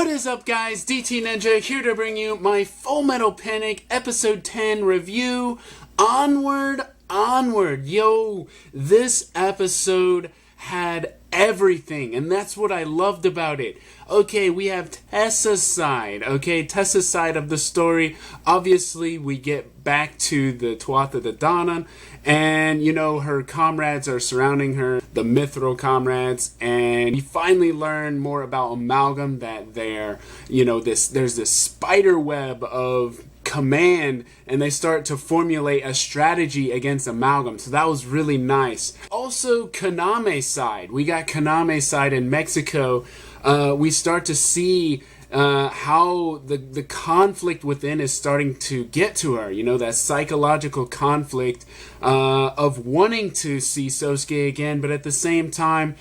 What is up, guys? DT Ninja here to bring you my Full Metal Panic Episode 10 review. Onward, Onward. Yo, this episode had everything, and that's what I loved about it. Okay, we have Tessa's side, Tessa's side of the story. Obviously, we get back to the Tuatha De Danann, and, you know, her comrades are surrounding her, the Mithril comrades, and you finally learn more about Amalgam, that there's this spider web of command, and they start to formulate a strategy against Amalgam. So that was really nice. Also, Koname's side. We got Koname's side in Mexico. We start to see how the conflict within is starting to get to her. You know, that psychological conflict of wanting to see Sasuke again, but at the same time,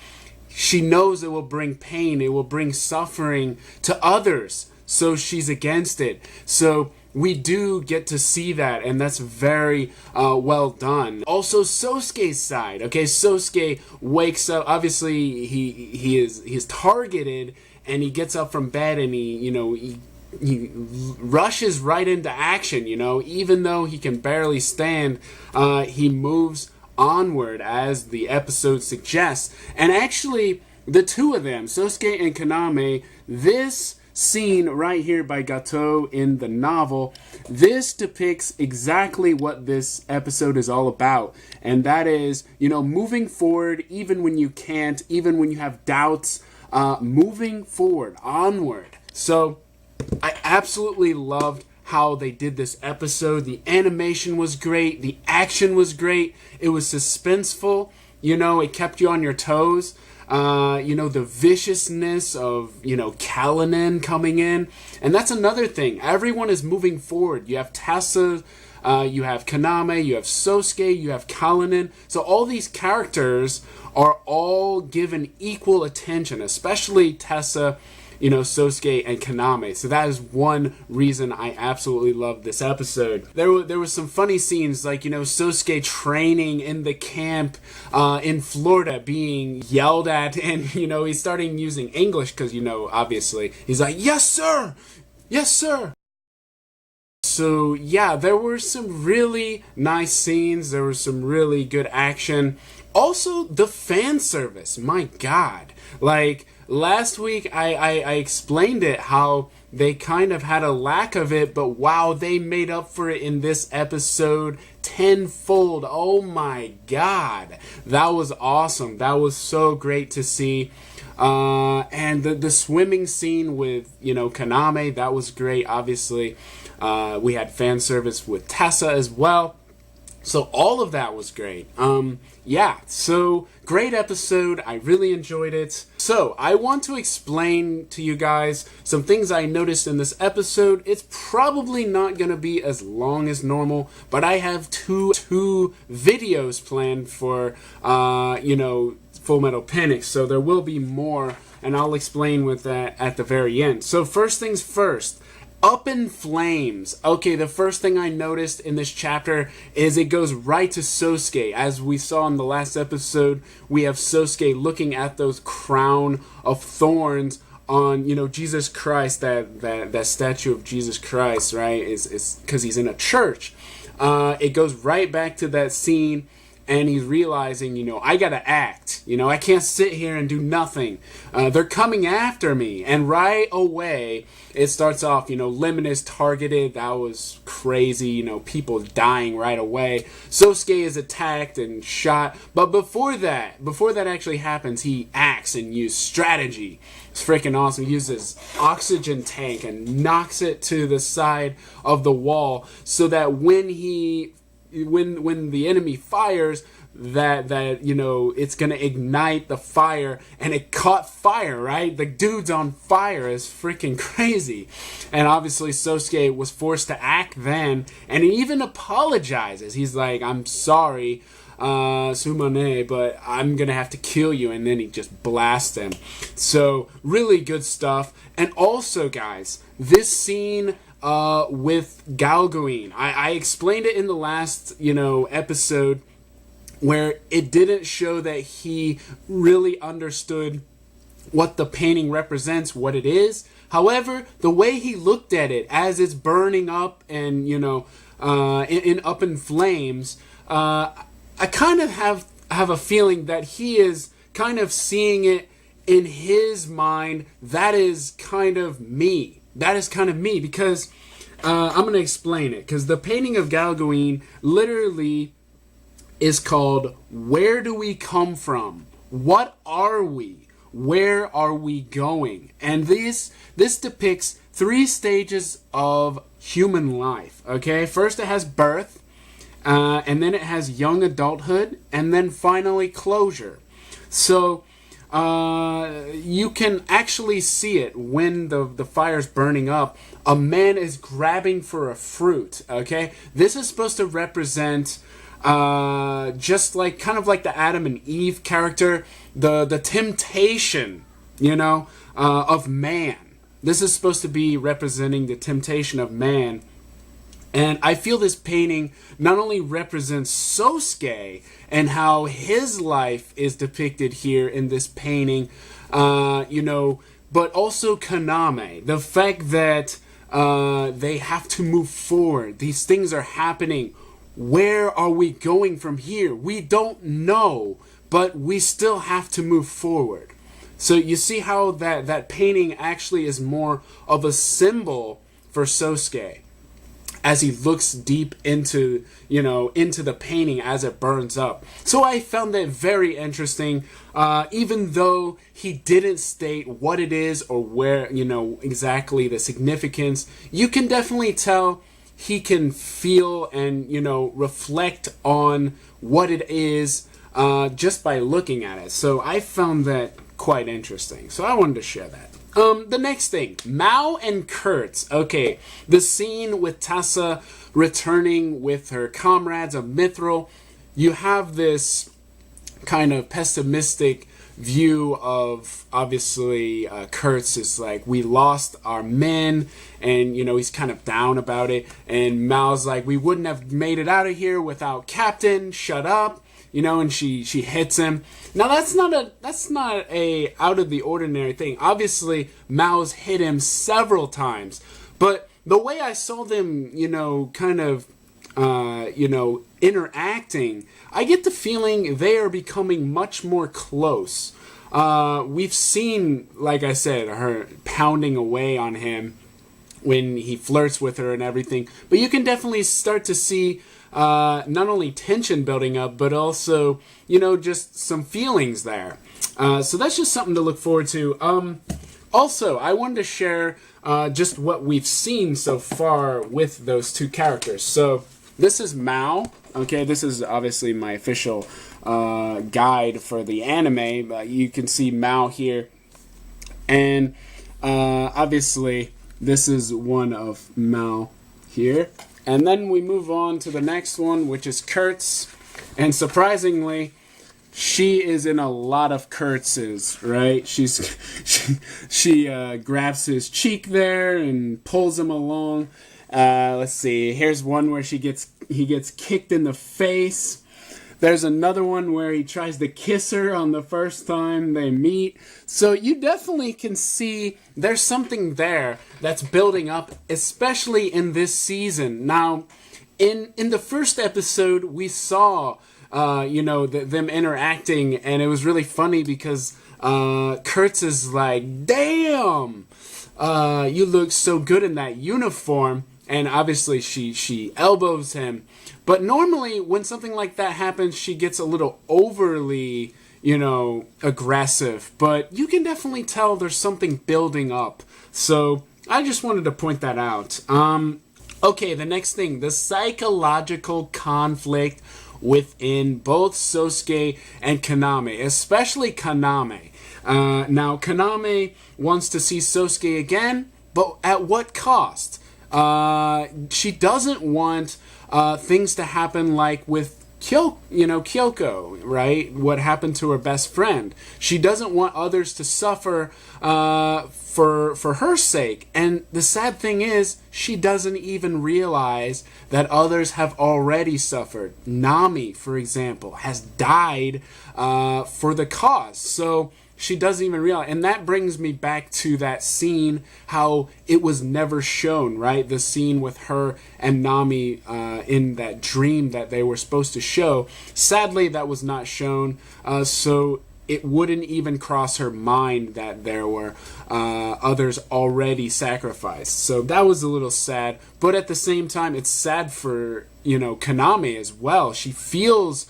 she knows it will bring pain, it will bring suffering to others. So she's against it. So we do get to see that, and that's very well done. Also, Sosuke's side. Okay, Sasuke wakes up. Obviously, he's targeted, and he gets up from bed, and he rushes right into action. You know, even though he can barely stand, he moves onward, as the episode suggests. And actually, the two of them, Sasuke and Konami, this scene right here by Gato in the novel, this depicts exactly what this episode is all about, and that is, you know, moving forward even when you can't, even when you have doubts, moving forward, onward. So I absolutely loved how they did this episode. The animation was great, the action was great, it was suspenseful, you know, it kept you on your toes. You know, the viciousness of, you know, Kalinin coming in. And that's another thing. Everyone is moving forward. You have Tessa, you have Konami, you have Sasuke, you have Kalinin. So all these characters are all given equal attention, especially Tessa, you know, Sasuke and Konami. So that is one reason I absolutely loved this episode. There was some funny scenes, like, you know, Sasuke training in the camp in Florida, being yelled at, and, you know, he's starting using English because, you know, obviously he's like, "Yes, sir! Yes, sir!" So yeah, there were some really nice scenes. There was some really good action. Also, the fan service. My God, like, last week, I explained it, how they kind of had a lack of it, but wow, they made up for it in this episode tenfold. Oh my God, that was awesome. That was so great to see. And the swimming scene with, you know, Konami, that was great. Obviously, we had fan service with Tessa as well. So all of that was great. Yeah, so great episode. I really enjoyed it. So I want to explain to you guys some things I noticed in this episode. It's probably not going to be as long as normal, but I have two videos planned for, you know, Full Metal Panic. So there will be more, and I'll explain with that at the very end. So first things first. Up in flames. Okay, the first thing I noticed in this chapter is it goes right to Sasuke. As we saw in the last episode, we have Sasuke looking at those crown of thorns on, you know, Jesus Christ, that statue of Jesus Christ, right? Is because he's in a church. It goes right back to that scene, and he's realizing, you know, I gotta act. You know, I can't sit here and do nothing. They're coming after me. And right away, it starts off, you know, Lemon is targeted. That was crazy. You know, people dying right away. Sasuke is attacked and shot. But before that actually happens, he acts and uses strategy. It's freaking awesome. He uses oxygen tank and knocks it to the side of the wall so that when the enemy fires, that you know, it's gonna ignite the fire, and it caught fire, right? The dude's on fire. Is freaking crazy. And obviously Sasuke was forced to act then, and he even apologizes. He's like, "I'm sorry, Sumane, but I'm gonna have to kill you," and then he just blasts him. So really good stuff. And also, guys, this scene with Galguin, I explained it in the last, you know, episode, where it didn't show that he really understood what the painting represents, what it is. However, the way he looked at it as it's burning up and, up in flames, I kind of have a feeling that he is kind of seeing it in his mind. That is kind of me. Because I'm going to explain it. Because the painting of Galgoine literally is called Where Do We Come From? What are we? Where are we going? And this depicts 3 stages of human life. Okay, first it has birth, and then it has young adulthood, and then finally closure. So you can actually see it when the fire's burning up. A man is grabbing for a fruit. Okay, this is supposed to represent just like kind of like the Adam and Eve character, the temptation, of man. This is supposed to be representing the temptation of man. And I feel this painting not only represents Sasuke and how his life is depicted here in this painting, but also Konami. The fact that they have to move forward. These things are happening. Where are we going from here? We don't know, but we still have to move forward. So you see how that painting actually is more of a symbol for Sasuke as he looks deep into the painting as it burns up. So I found that very interesting, even though he didn't state what it is or where, exactly the significance. You can definitely tell he can feel and, reflect on what it is just by looking at it. So I found that quite interesting. So I wanted to share that. The next thing, Mao and Kurt. Okay, the scene with Tessa returning with her comrades of Mithril. You have this kind of pessimistic view of, obviously, Kurt's is like, we lost our men, and, he's kind of down about it. And Mao's like, we wouldn't have made it out of here without Captain, shut up. And she hits him. Now that's not a out of the ordinary thing. Obviously, Mao's hit him several times, but the way I saw them, interacting, I get the feeling they are becoming much more close. We've seen, like I said, her pounding away on him when he flirts with her and everything, but you can definitely start to see not only tension building up, but also, just some feelings there. So that's just something to look forward to. Also, I wanted to share just what we've seen so far with those 2 characters. So this is Mao. Okay, this is obviously my official guide for the anime. You can see Mao here. And obviously, this is one of Mao here. And then we move on to the next one, which is Kurt's. And surprisingly, she is in a lot of Kurtz's, right? She grabs his cheek there and pulls him along. Let's see. Here's one where he gets kicked in the face. There's another one where he tries to kiss her on the first time they meet. So you definitely can see there's something there that's building up, especially in this season. Now, in the first episode, we saw, them interacting, and it was really funny because Kurtz is like, damn, you look so good in that uniform. And obviously she elbows him. But normally when something like that happens, she gets a little overly, aggressive. But you can definitely tell there's something building up. So I just wanted to point that out. Okay, the next thing, the psychological conflict within both Sasuke and Konami, especially Konami. Now, Konami wants to see Sasuke again, but at what cost? She doesn't want things to happen like with Kyoko, right? What happened to her best friend. She doesn't want others to suffer for her sake. And the sad thing is, she doesn't even realize that others have already suffered. Nami, for example, has died for the cause. So she doesn't even realize. And that brings me back to that scene, how it was never shown, right? The scene with her and Nami in that dream that they were supposed to show. Sadly, that was not shown. So it wouldn't even cross her mind that there were others already sacrificed. So that was a little sad. But at the same time, it's sad for, Konami as well. She feels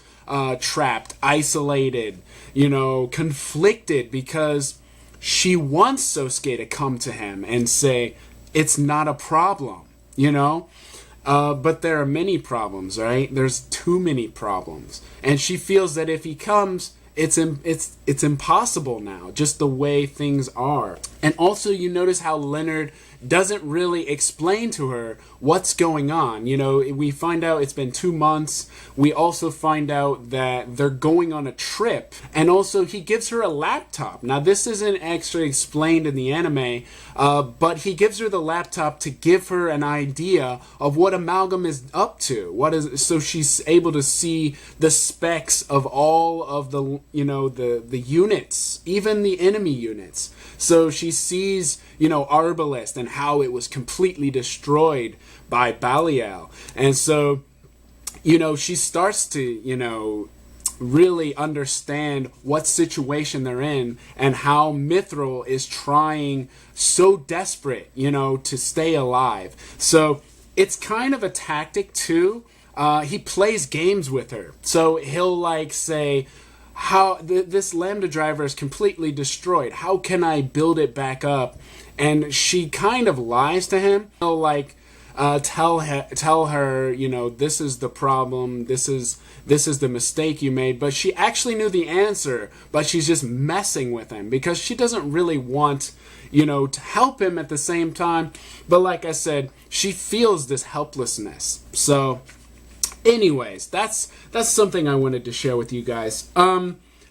trapped, isolated, conflicted, because she wants Sosuke to come to him and say, it's not a problem, but there are many problems, right? There's too many problems. And she feels that if he comes, it's impossible now, just the way things are. And also, you notice how Leonard doesn't really explain to her what's going on. We find out it's been 2 months. We also find out that they're going on a trip. And also, he gives her a laptop. Now, this isn't actually explained in the anime, but he gives her the laptop to give her an idea of what Amalgam is up to. So she's able to see the specs of all of the units, even the enemy units. So she sees, Arbalest and how it was completely destroyed by Belial. And so, she starts to, really understand what situation they're in and how Mithril is trying so desperate, to stay alive. So it's kind of a tactic too. He plays games with her. So he'll say, how this Lambda driver is completely destroyed. How can I build it back up? And she kind of lies to him. He'll tell her, this is the problem. This is the mistake you made. But she actually knew the answer. But she's just messing with him because she doesn't really want, to help him at the same time. But like I said, she feels this helplessness. So, anyways, that's something I wanted to share with you guys.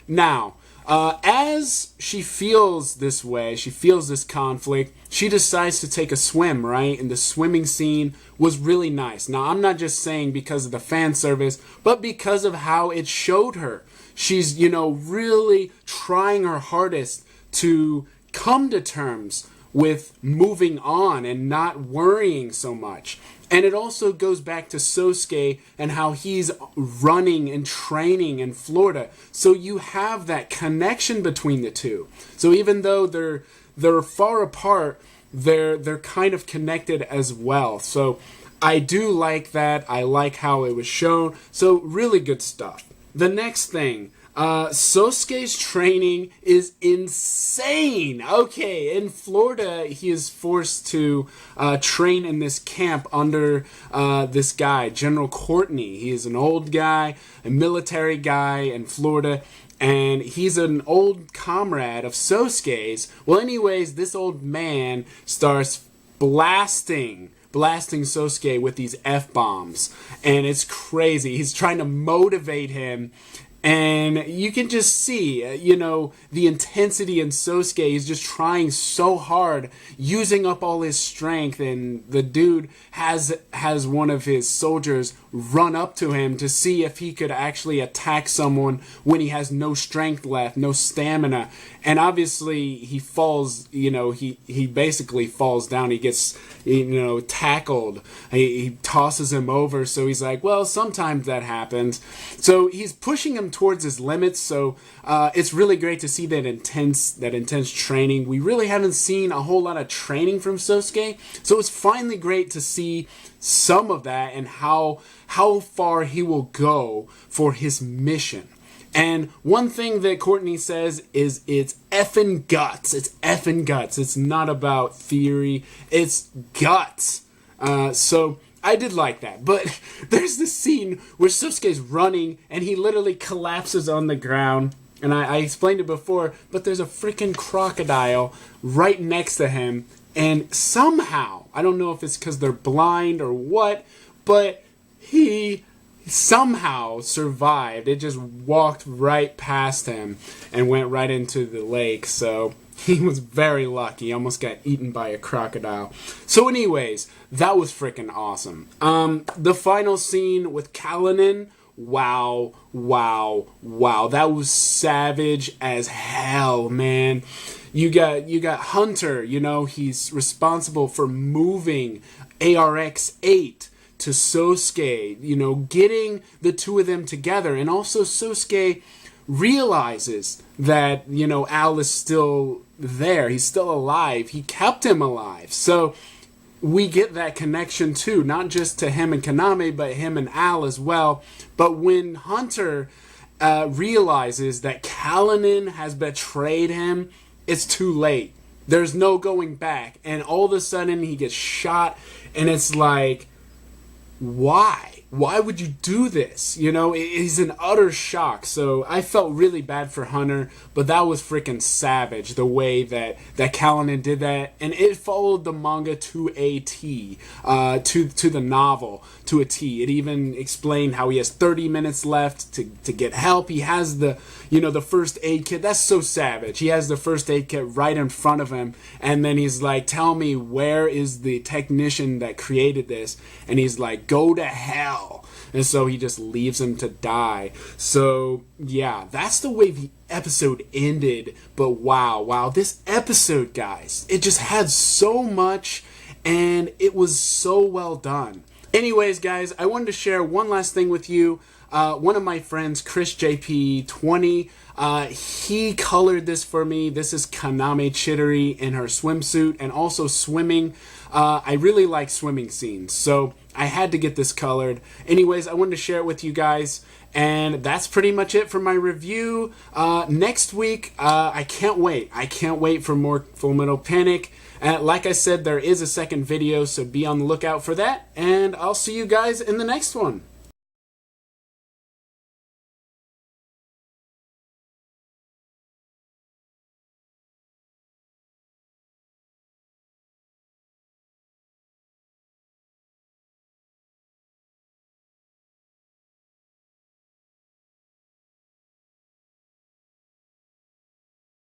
Now, as she feels this way, she feels this conflict, she decides to take a swim, right? And the swimming scene was really nice. Now, I'm not just saying because of the fan service, but because of how it showed her. She's, really trying her hardest to come to terms with moving on and not worrying so much. And it also goes back to Sosuke and how he's running and training in Florida. So you have that connection between the two. So even though they're far apart, they're kind of connected as well. So I do like that. I like how it was shown. So really good stuff. The next thing, Sosuke's training is insane. Okay, in Florida, he is forced to train in this camp under this guy, General Courtney. He is an old guy, a military guy in Florida, and he's an old comrade of Sosuke's. Well, anyways, this old man starts blasting Sosuke with these F-bombs, and it's crazy. He's trying to motivate him. And you can just see, the intensity in Sosuke. He's just trying so hard, using up all his strength. And the dude has one of his soldiers run up to him to see if he could actually attack someone when he has no strength left, no stamina. And obviously he falls, he basically falls down. He gets, tackled. He tosses him over. So he's like, well, sometimes that happens. So he's pushing him towards his limits. So it's really great to see that intense training. We really haven't seen a whole lot of training from Sosuke. So it's finally great to see some of that and how far he will go for his mission. And one thing that Courtney says is it's effing guts. It's effing guts. It's not about theory. It's guts. So I did like that. But there's this scene where Sosuke's running and he literally collapses on the ground. And I explained it before, but there's a freaking crocodile right next to him. And somehow, I don't know if it's because they're blind or what, but he somehow survived. It just walked right past him and went right into the lake. So he was very lucky. He almost got eaten by a crocodile. So anyways, that was freaking awesome. The final scene with Kalinin wow, wow, wow. That was savage as hell, man. You got Hunter, you know, he's responsible for moving ARX-8 to Sasuke, you know, getting the two of them together. And also Sasuke realizes that, you know, Al is still there. He's still alive. He kept him alive. So we get that connection too, not just to him and Konami, but him and Al as well. But when Hunter realizes that Kalinin has betrayed him, it's too late. There's no going back. And all of a sudden he gets shot, and it's like, why? Why would you do this? You know, he's in utter shock. So I felt really bad for Hunter, but that was freaking savage, the way that Kalinin did that. And it followed the manga to a T, to the novel to a T. It even explained how he has 30 minutes left to get help. He has the first aid kit. That's so savage. He has the first aid kit right in front of him. And then he's like, tell me, where is the technician that created this? And he's like, go to hell. And so he just leaves him to die. So yeah, that's the way the episode ended. But wow, this episode, guys, it just had so much, and it was so well done. Anyways, guys, I wanted to share one last thing with you. One of my friends, Chris JP20, he colored this for me. This is Konami Chidori in her swimsuit, and also swimming. I really like swimming scenes, so I had to get this colored. Anyways, I wanted to share it with you guys, and that's pretty much it for my review. Next week, I can't wait. I can't wait for more Full Metal Panic. Like I said, there is a second video, so be on the lookout for that, and I'll see you guys in the next one.